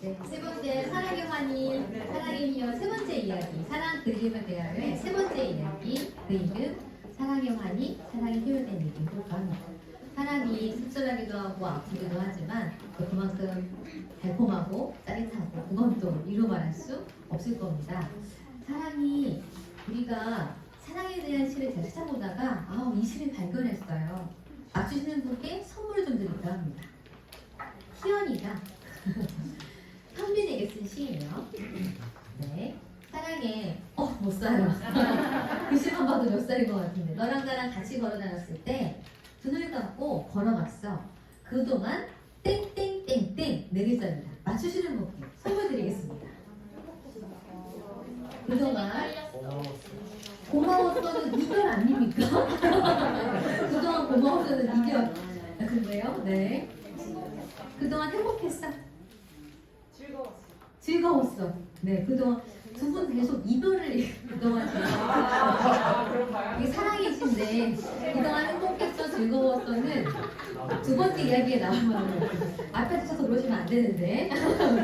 네, 세 번째 사랑의 환희, 사랑의 미녀 세 번째 이야기, 사랑 그림을 대하여 세 번째 이야기, 그 이름 사랑의 환희, 사랑이 표현된 얘기로 합니다. 사랑이 씁쓸하기도 하고 아프기도 하지만 또 그만큼 달콤하고 짜릿하고 그건 또 이루 말할 수 없을 겁니다. 사랑이 우리가 사랑에 대한 시를 제가 찾아보다가 이 시를 발견했어요. 맞추시는 분께 선물을 좀 드릴까 합니다. 희연이가 현빈에게 쓴 시예요. 네, 사랑해. 못 살아. 글씨만 봐도 몇 살인 것 같은데. 너랑 나랑 같이 걸어 다녔을 때 눈을 감고 걸어갔어. 그동안 땡땡땡땡 네 글자입니다. 맞추시는 분께 선물 드리겠습니다. 그동안 고마웠어는 이별 아닙니까? 그동안 고마웠어는 이별. 근데요, 네. 그동안 행복했어? 즐거웠어. 네, 그동안 두 분 계속 이별을 그동안 이게 사랑이신데 그동안 행복했어, 즐거웠어는 두 번째 이야기에 나오면 앞에 주셔서 그러시면 안 되는데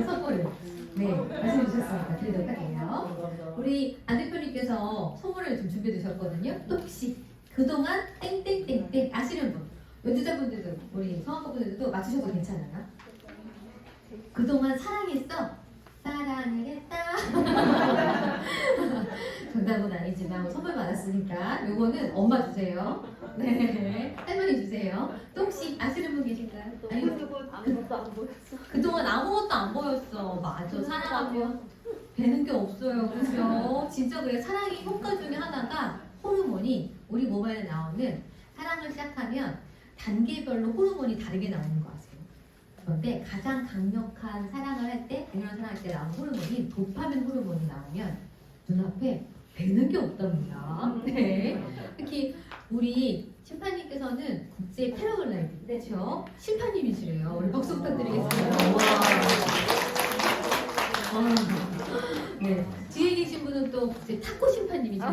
선물을 말씀해 주셨으니까 드리도록 할게요. 우리 안 대표님께서 선물을 좀 준비해 주셨거든요. 또 혹시 그동안 땡땡땡땡 아시는 분, 연주자분들도 우리 성악가분들도 맞추셔도 괜찮아요. 그동안 사랑했어? 사랑을 했다. 정답은 아니지만 선물 받았으니까 요거는 엄마 주세요. 네, 할머니 주세요. 또 혹시 아시는 분 계신가요? 아무것도 안 보였어. 그동안 아무것도 안 보였어. 맞아. 사랑하면 되는 게 없어요. 그죠? 진짜 그래. 사랑의 효과 중에 하나가 호르몬이 우리 몸에 나오는, 사랑을 시작하면 단계별로 호르몬이 다르게 나오는 거 아세요? 그런데 가장 강력한 사랑을 할 때, 강렬한 사랑할 때 나오는 호르몬이 도파민 호르몬이 나오면 눈앞에 되는 게 없답니다. 네. 특히 우리 심판님께서는 국제 패러글라이딩, 그렇죠? 심판님이시래요. 우리 박수 부탁드리겠습니다. 와. 네. 뒤에 계신 분은 또 국제 탁구 심판님이시네요.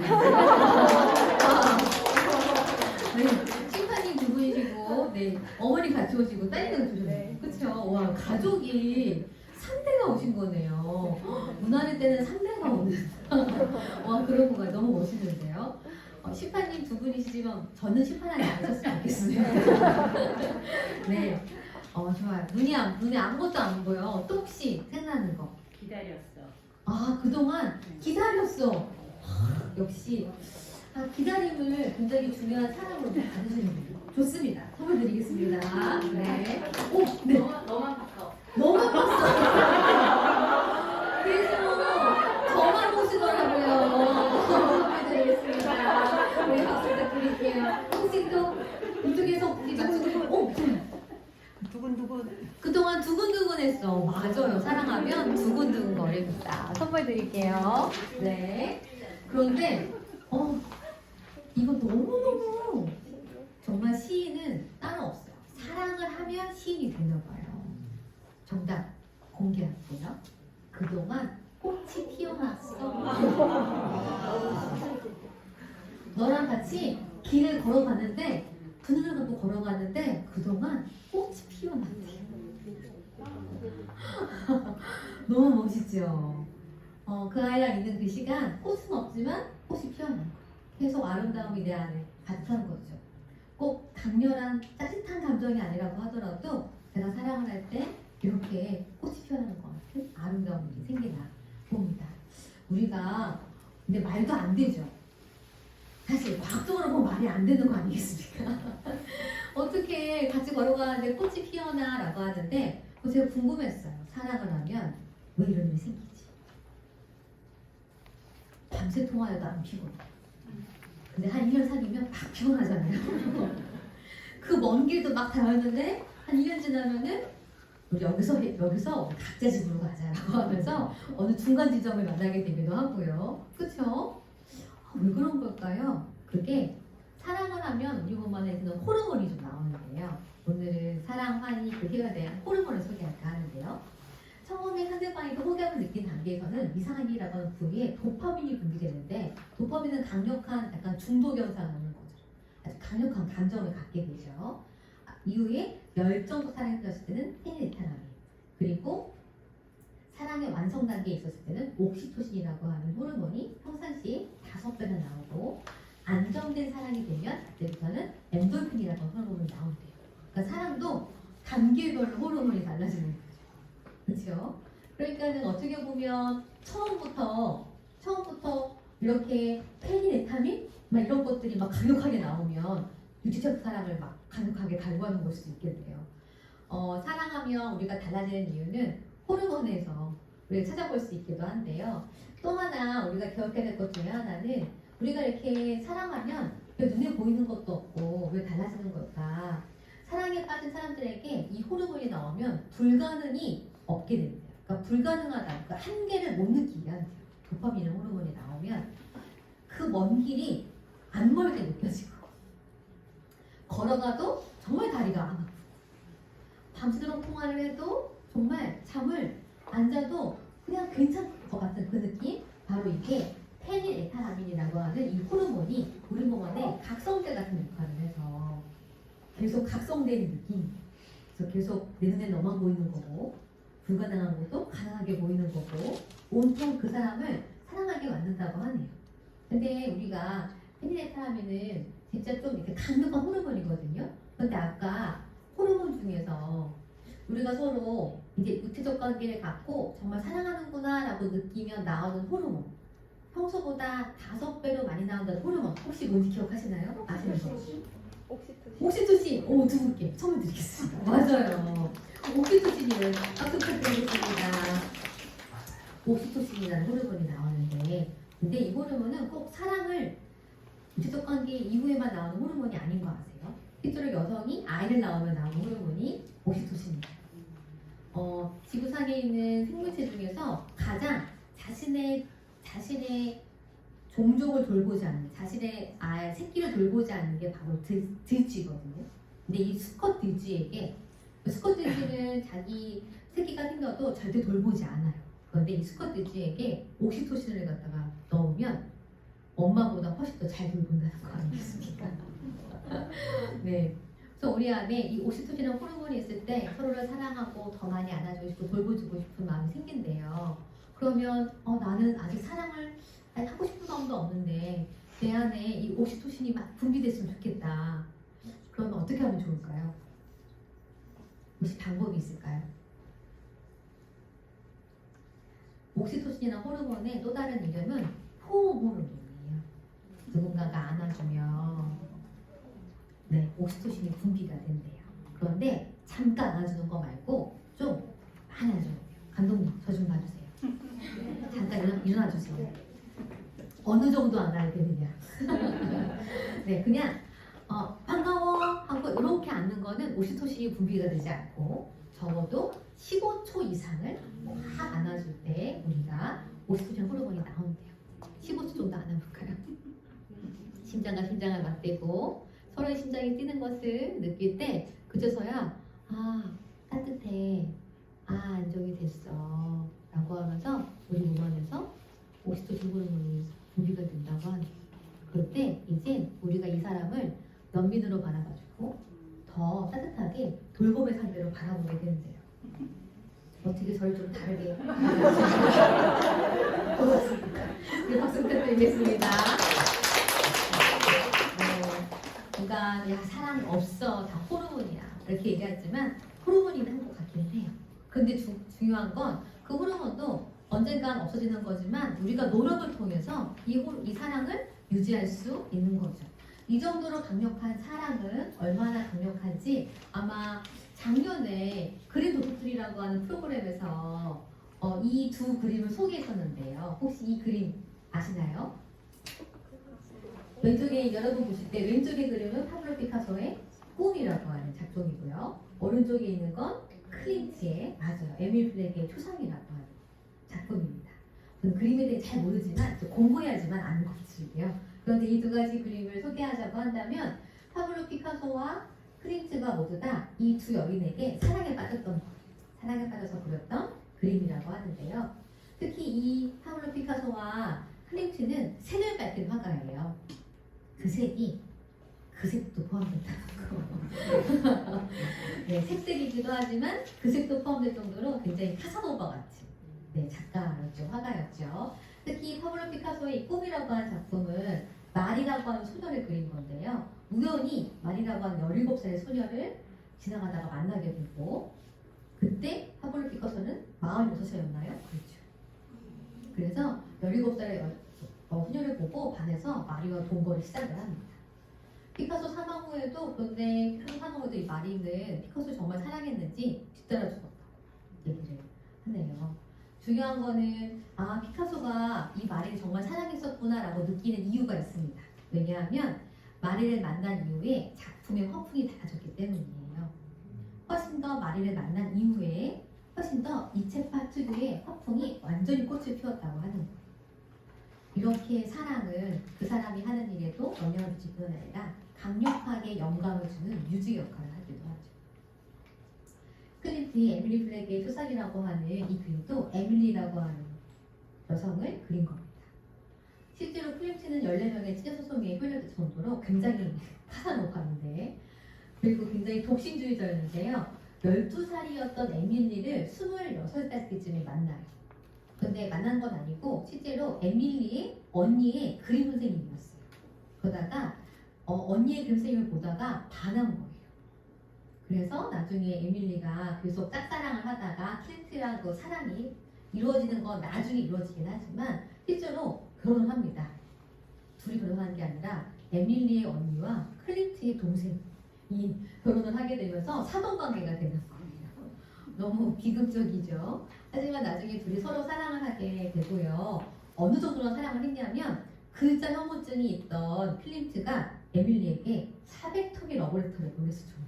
네. 심판님 두 분이시고, 네. 어머니 같이 오시고, 딸이랑 오셨네요. 그렇죠? 와, 가족이 3대가 오신 거네요. 문화를 때는 3대가 오는. 와, 그런 거가 너무 멋있는데요. 심판님 두 분이시지만 저는 심판하지 않으셨으면 좋겠습니다. 네. 좋아요. 눈에 아무것도 안 보여. 또 혹시 생각나는 거? 기다렸어. 그동안 기다렸어. 역시 기다림을 굉장히 중요한 사랑으로 받으시는 분이에요. 좋습니다. 선물 드리겠습니다. 네. 네. 너만 봤어. 너무 봤어. 그래서 저만 보시더라고요. 선물 드리겠습니다. 네, 박수 부탁드릴게요. 혹시 또 이쪽에서 맞추고 두근두근. 그동안 두근두근했어. 맞아요. 사랑하면 두근두근 거립니다. 선물 드릴게요. 네. 그런데 이거 너무너무 정말 시인은 따로 없어요. 사랑을 하면 시인이 되나 봐요. 정답 공개할게요. 그동안 꽃이 피어났어. 너랑 같이 길을 걸어가는데, 그늘을 갖고 걸어가는데 그동안 꽃이 피어났대요. 너무 멋있죠? 그 아이랑 있는 그 시간, 꽃은 없지만 꽃이 피어난 거예요. 계속 아름다움이 내 안에 가득한 거죠. 꼭 강렬한 따뜻한 감정이 아니라고 하더라도 제가 사랑을 할 때 이렇게 꽃이 피어나는 것 같은 아름다움이 생기나 봅니다. 우리가 근데 말도 안 되죠. 사실 과학적으로 보면 말이 안 되는 거 아니겠습니까? 어떻게 같이 걸어가는데 꽃이 피어나 라고 하는데 제가 궁금했어요. 사랑을 하면 왜 이런 일이 생기지? 밤새 통화해도 안 피곤해. 근데 한 1년 사귀면 막 피곤하잖아요. 그 먼 길도 막 다녔는데 한 2년 지나면은 우리 여기서 각자 집으로 가자라고 하면서 어느 중간 지점을 만나게 되기도 하고요. 그렇죠? 왜 그런 걸까요? 그게 사랑을 하면 우리 몸 안에 있는 호르몬이 좀 나오는데요. 오늘은 사랑, 환희, 그 희에 대한 호르몬을 소개할까 하는데요. 처음에 상대방이 호감을 느낀 단계에서는 이상한이라고 하는 부위에 도파민이 분비되는데, 도파민은 강력한 약간 중독 현상을 하는 거죠. 아주 강력한 감정을 갖게 되죠. 이후에 열정도 사랑이 되었을 때는 페니레타나민, 그리고 사랑의 완성 단계에 있었을 때는 옥시토신이라고 하는 호르몬이 평상시에 5배나 나오고 안정된 사랑이 되면 그때부터는 엔돌핀이라고 하는 호르몬이 나온대요. 그러니까 사랑도 단계별로 호르몬이 달라지는 거죠. 그렇죠? 그러니까는 어떻게 보면 처음부터 이렇게 페니레타민 막 이런 것들이 막 강력하게 나오면 육체적 사랑을 막 강력하게 갈구하는 걸 수도 있겠네요. 사랑하면 우리가 달라지는 이유는 호르몬에서 우리가 찾아볼 수 있기도 한데요. 또 하나 우리가 기억해야 될 것 중에 하나는 우리가 이렇게 사랑하면 왜 눈에 보이는 것도 없고 왜 달라지는 걸까? 사랑에 빠진 사람들에게 이 호르몬이 나오면 불가능이 없게 된대요. 그러니까 불가능하다. 그러니까 한계를 못 느끼게 한대요. 도파민 호르몬이 나오면 그 먼 길이 안 멀게 느껴지고 걸어가도 정말 다리가 안 아프고 밤새도록 통화를 해도 정말 잠을 안 자도 그냥 괜찮을 것 같은 그 느낌? 바로 이게 페닐에타라민이라고 하는 이 호르몬이 우리 몸 안에 각성제 같은 역할을 해서 계속 각성되는 느낌. 그래서 계속 내 눈에 너만 보이는 거고 불가능한 것도 가능하게 보이는 거고 온통 그 사람을 사랑하게 만든다고 하네요. 근데 우리가 페닐에타라민은 진짜 좀 이렇게 강력한 호르몬이거든요. 근데 아까 호르몬 중에서 우리가 서로 이제 육체적 관계를 갖고 정말 사랑하는구나 라고 느끼면 나오는 호르몬, 평소보다 5배로 많이 나온다는 호르몬 혹시 뭔지 기억하시나요? 아시는 거? 옥시토신. 오, 두 분께 선물 드리겠습니다. 맞아요. 옥시토신을 박수 부탁드리겠습니다. 옥시토신이라는 호르몬이 나오는데 근데 이 호르몬은 꼭 사랑을 육체적 관계 이후에만 나오는 호르몬이 아닌 거 아세요? 실제로 여성이 아이를 낳으면 나오는 호르몬이 옥시토신입니다. 지구상에 있는 생물체 중에서 가장 자신의 종족을 돌보지 않는, 자신의 새끼를 돌보지 않는 게 바로 들쥐거든요. 근데 이 수컷 들쥐에게, 수컷 들쥐는 자기 새끼가 생겨도 절대 돌보지 않아요. 그런데 이 수컷 들쥐에게 옥시토신을 갖다가 넣으면 엄마보다 훨씬 더 잘 돌본다는 거 아니겠습니까? 네. 그래서 우리 안에 이 옥시토신이라는 호르몬이 있을 때 서로를 사랑하고 더 많이 안아주고 싶고 돌보주고 싶은 마음이 생긴대요. 그러면 나는 아직 사랑을 하고 싶은 마음도 없는데 내 안에 이 옥시토신이 막 분비됐으면 좋겠다. 그러면 어떻게 하면 좋을까요? 혹시 방법이 있을까요? 옥시토신이나 호르몬의 또 다른 이름은 호르몬이에요. 누군가가 안아주면 옥시토신이 분비가 된대요. 그런데 잠깐 안아주는 거 말고 좀 많이 안아줘야 돼요. 감독님, 저 좀 봐주세요. 잠깐 일어나 주세요. 어느 정도 안아야 되느냐. 네, 그냥 반가워 하고 이렇게 앉는 거는 옥시토신이 분비가 되지 않고 적어도 15초 이상을 확 안아줄 때 우리가 옥시토신 호르몬이 나온대요. 15초 정도 안아볼까요? 심장과 심장을 맞대고 서로의 심장이 뛰는 것을 느낄 때 그제서야 따뜻해, 안정이 됐어 라고 하면서 우리 몸 안에서 옥시토신 호르몬이 분비가 된다고 하네요. 그럴 때 이제 우리가 이 사람을 연민으로 바라봐주고 더 따뜻하게 돌봄의 상대로 바라보게 되는데요. 어떻게 저를 좀 다르게 고맙습니다. 네, 박수 부탁드리겠습니다. 그러니까 사랑이 없어, 다 호르몬이야 이렇게 얘기하지만 호르몬이 있는 것 같기는 해요. 근데 중요한 건 그 호르몬도 언젠간 없어지는 거지만 우리가 노력을 통해서 이 사랑을 유지할 수 있는 거죠. 이 정도로 강력한 사랑은 얼마나 강력한지 아마 작년에 그림 도토리라고 하는 프로그램에서 이 두 그림을 소개했었는데요. 혹시 이 그림 아시나요? 왼쪽에 여러분 보실 때 왼쪽의 그림은 파블로 피카소의 꿈이라고 하는 작품이고요. 오른쪽에 있는 건 클린트의 에밀 블랙의 초상이라고 하는 작품입니다. 저는 그림에 대해 잘 모르지만 공부해야지만 아는 것들이에요. 그런데 이 두 가지 그림을 소개하자고 한다면 파블로 피카소와 클린트가 모두 다 이 두 여인에게 사랑에 빠졌던 사랑에 빠져서 그렸던 그림이라고 하는데요. 특히 이 파블로 피카소와 클린트는 색을 밝힌 화가예요. 그 색이 그 색도 포함된다는 거. 네, 색색이기도 하지만 그 색도 포함될 정도로 굉장히 카사노바 같이 네, 작가였죠. 화가였죠. 특히 파블로 피카소의 이 꿈이라고 하는 작품은 말이라고 하는 소녀를 그린 건데요. 우연히 말이라고 하는 17살의 소녀를 지나가다가 만나게 되고 그때 파블로 피카소는 46살이었나요? 그렇죠. 그래서 17살의 소녀를 보고 반해서 마리와 동거를 시작을 합니다. 피카소 사망 후에도 그런데 피카소 사망 후에도 이 마리는 피카소를 정말 사랑했는지 뒤따라 죽었다고 얘기를 하네요. 중요한 거는 피카소가 이 마리를 정말 사랑했었구나라고 느끼는 이유가 있습니다. 왜냐하면 마리를 만난 이후에 작품의 화풍이 달라졌기 때문이에요. 훨씬 더 마리를 만난 이후에 훨씬 더 이 책 파트류의 화풍이 완전히 꽃을 피웠다고 하는 거예요. 이렇게 사랑은 그 사람이 하는 일에도 영향을 미칠 뿐 아니라 강력하게 영감을 주는 유지 역할을 하기도 하죠. 클린트의 에밀리 플렉의 표상이라고 하는 이 그림도 에밀리라고 하는 여성을 그린 겁니다. 실제로 클린트는 14명의 찢어소송에 끌려들 정도로 굉장히 카사노바인데 그리고 굉장히 독신주의자였는데요. 12살이었던 에밀리를 26살 때쯤에 만나요. 근데 만난 건 아니고 실제로 에밀리의 언니의 그림 선생님이었어요. 그러다가 언니의 그림 선생님을 보다가 반한 거예요. 그래서 나중에 에밀리가 계속 짝사랑을 하다가 클린트랑 그 사랑이 이루어지는 건 나중에 이루어지긴 하지만 실제로 결혼합니다. 둘이 결혼한 게 아니라 에밀리의 언니와 클린트의 동생이 결혼을 하게 되면서 사돈관계가 되는 거예요. 너무 비극적이죠. 하지만 나중에 둘이 서로 사랑을 하게 되고요. 어느 정도로 사랑을 했냐면 글자 혐오증이 있던 클린트가 에밀리에게 400통의 러브레터를 보냈을 정도로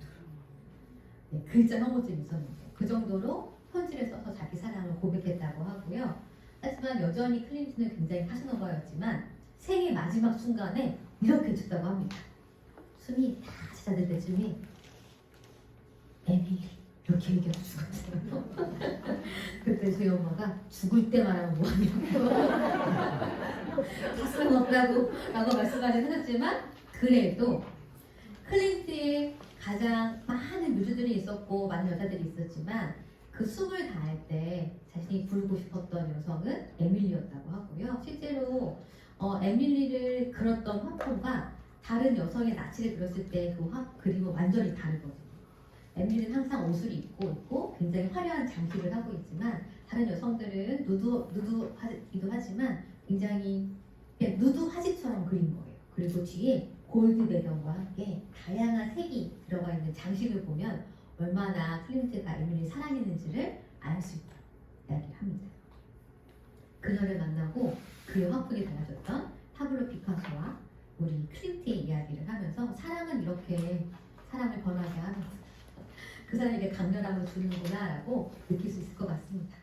네, 글자 혐오증이 있었는데 그 정도로 편지를 써서 자기 사랑을 고백했다고 하고요. 하지만 여전히 클린트는 굉장히 카사노바였지만 생의 마지막 순간에 이렇게 쳤다고 합니다. 숨이 다 잦아들 때쯤에 에밀리 이렇게 얘기하고 죽었어요. 그때 저희 엄마가 죽을 때 말하면 뭐하냐고 가슴 없다고 라고 말씀하긴 하셨지만 그래도 클린트의 가장 많은 뮤즈들이 있었고 많은 여자들이 있었지만 그 숨을 다할 때 자신이 부르고 싶었던 여성은 에밀리였다고 하고요. 실제로 에밀리를 그렸던 화풍과 다른 여성의 나치를 그렸을 때 그 그림은 완전히 다르거든요. 에밀리는 항상 옷을 입고 있고 굉장히 화려한 장식을 하고 있지만 다른 여성들은 누드하기도 하지만 굉장히 그냥 누드 화지처럼 그린 거예요. 그리고 뒤에 골드 배경과 함께 다양한 색이 들어가 있는 장식을 보면 얼마나 클린트가 에밀리를 사랑했는지를 알 수 있다고 이야기를 합니다. 그녀를 만나고 그의 화풍이 달라졌던 파블로 피카소와 우리 클린트의 이야기를 하면서 사랑은 이렇게 사랑을 변하게 하면서 그 사람에게 강렬함을 주는구나 라고 느낄 수 있을 것 같습니다.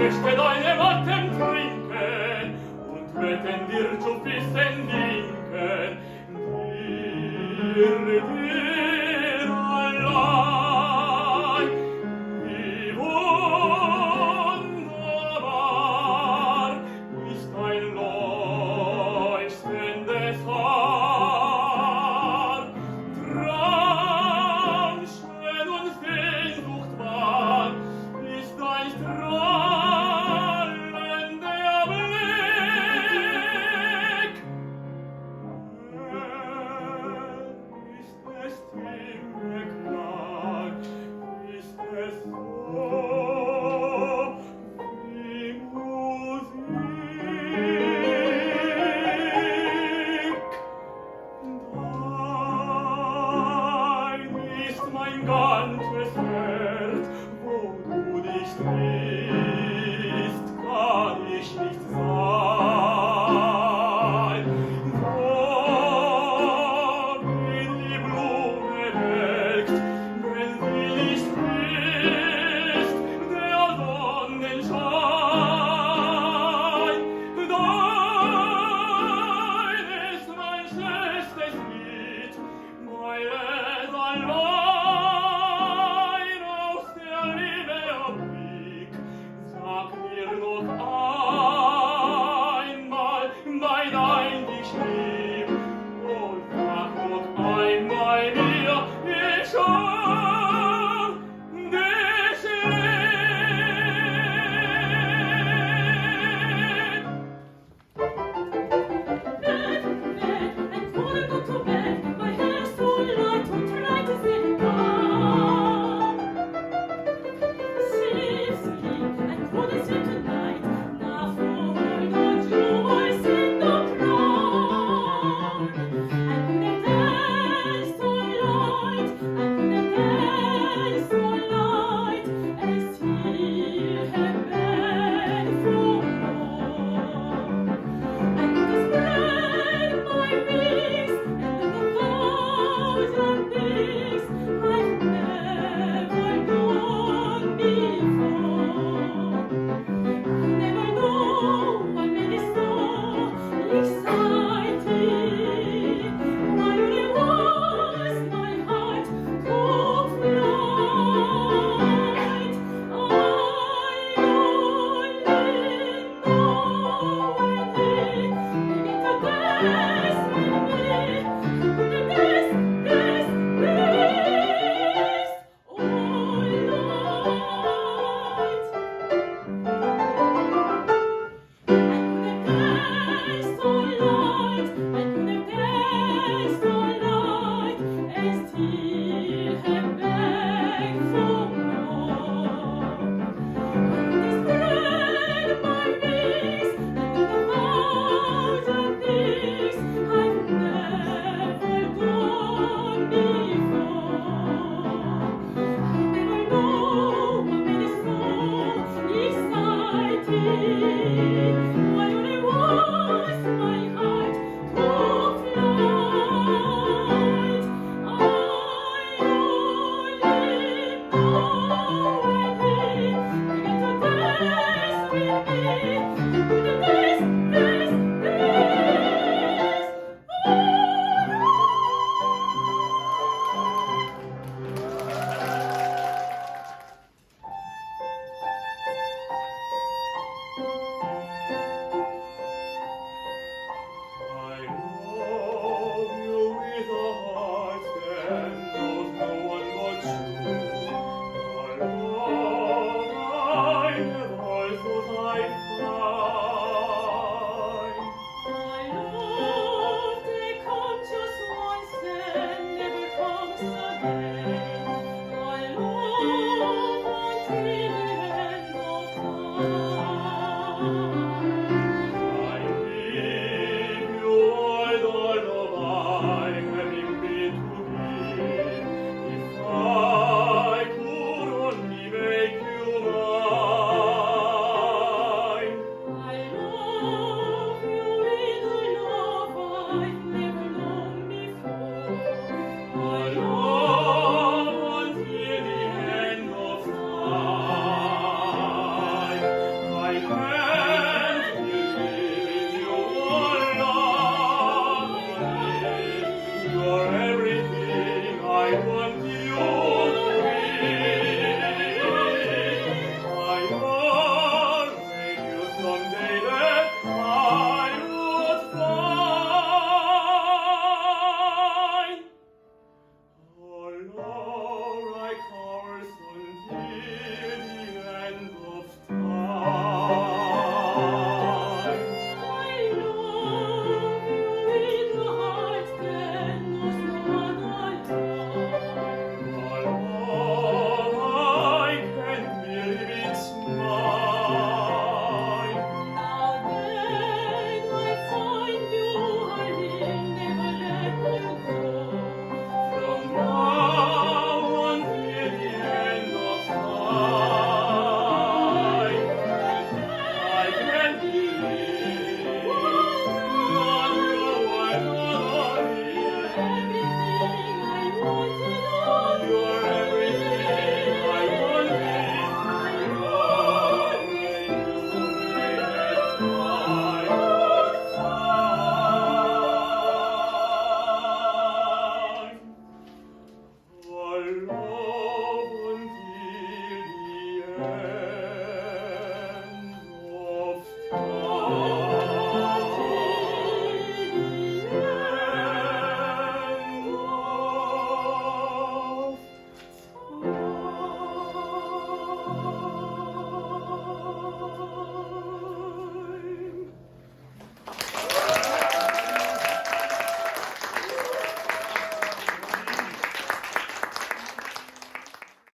möchte deine Matten trinken und Wetten dir zu Füßen winken. Dir